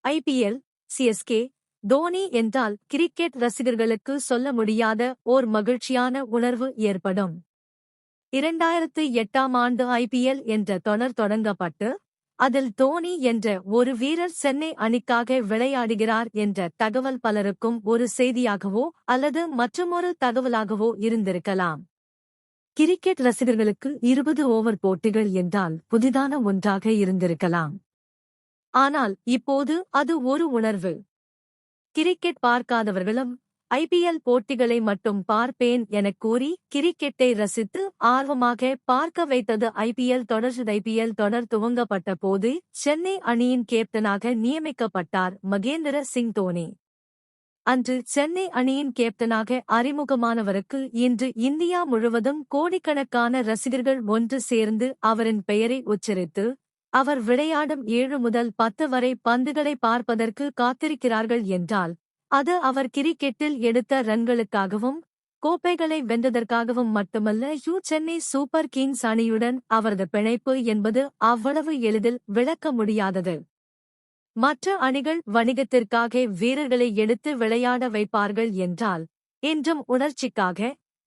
IPL, CSK, Dhoni என்றால் cricket ரசிகர்களுக்கு சொல்ல முடியாத ஓர் மகிழ்ச்சியான உணர்வு ஏற்படும். 2008ஆம் ஆண்டு ஐபிஎல் என்ற தொடர் தொடங்கப்பட்டு, அதில் தோனி என்ற ஒரு வீரர் சென்னை அணிக்காக விளையாடுகிறார் என்ற தகவல் பலருக்கும் ஒரு செய்தியாகவோ அல்லது மற்றுமொரு தகவலாகவோ இருந்திருக்கலாம். கிரிக்கெட் ரசிகர்களுக்கு 20 ஓவர் போட்டிகள் என்றால் புதிதான ஒன்றாக இருந்திருக்கலாம். ஆனால் இப்போது அது ஒரு உணர்வு. கிரிக்கெட் பார்க்காதவர்களும் ஐபிஎல் போட்டிகளை மட்டும் பார்ப்பேன் எனக் கூறி கிரிக்கெட்டை ரசித்து ஆர்வமாக பார்க்க வைத்தது ஐபிஎல் தொடர் துவங்கப்பட்ட போது சென்னை அணியின் கேப்டனாக நியமிக்கப்பட்டார் மகேந்திர சிங் தோனி. அன்று சென்னை அணியின் கேப்டனாக அறிமுகமானவருக்கு இன்று இந்தியா முழுவதும் கோடிக்கணக்கான ரசிகர்கள் ஒன்று சேர்ந்து அவரின் பெயரை உச்சரித்து, அவர் விளையாடும் 7 முதல் 10 வரை பந்துகளை பார்ப்பதற்கு காத்திருக்கிறார்கள் என்றால், அது அவர் கிரிக்கெட்டில் எடுத்த ரன்களுக்காகவும் கோப்பைகளை வென்றதற்காகவும் மட்டுமல்ல. சென்னை சூப்பர் கிங்ஸ் அணியுடன் அவரது பிணைப்பு என்பது அவ்வளவு எளிதில் விளக்க முடியாதது. மற்ற அணிகள் வணிகத்திற்காக வீரர்களை எடுத்து விளையாட வைப்பார்கள் என்றால், இன்றும் உணர்ச்சிக்காக,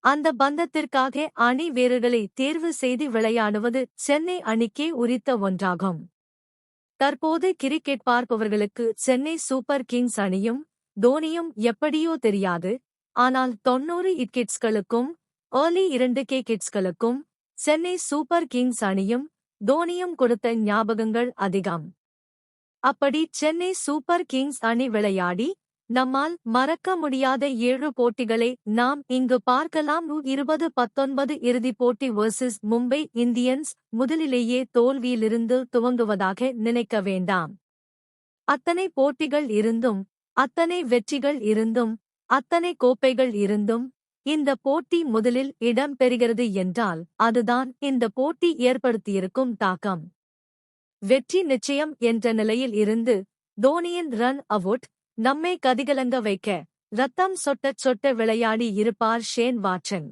அந்த பந்தத்திற்காக அணி வீரர்களை தேர்வு செய்து விளையாடுவது சென்னை அணிக்கே உரித்த ஒன்றாகும். தற்போது கிரிக்கெட் பார்ப்பவர்களுக்கு சென்னை சூப்பர் கிங்ஸ் அணியும் தோனியும் எப்படியோ தெரியாது. ஆனால் 90 கிட்ஸ்களுக்கும் ஏர்லி 2K கிட்ஸ்களுக்கும் சென்னை சூப்பர் கிங்ஸ் அணியும் தோனியும் கொடுத்த ஞாபகங்கள் அதிகம். அப்படி சென்னை சூப்பர் கிங்ஸ் அணி விளையாடி நம்மால் மறக்க முடியாத 7 போட்டிகளை நாம் இங்கு பார்க்கலாம். 2019 இறுதிப் போட்டி வெர்சஸ் மும்பை இந்தியன்ஸ் முதலிலேயே தோல்வியிலிருந்து துவங்குவதாக நினைக்க வேண்டாம். அத்தனை போட்டிகள் இருந்தும், அத்தனை வெற்றிகள் இருந்தும், அத்தனை கோப்பைகள் இருந்தும் இந்த போட்டி முதலில் இடம் பெறுகிறது என்றால் அதுதான் இந்த போட்டி ஏற்படுத்தியிருக்கும் தாக்கம். வெற்றி நிச்சயம் என்ற நிலையில் இருந்து தோனியின் ரன் அவுட் நம்மை கதிகலங்க வைக்க ரத்தம் சொட்ட சொட்ட விளையாடி இருப்பார் ஷேன் வாட்சன்.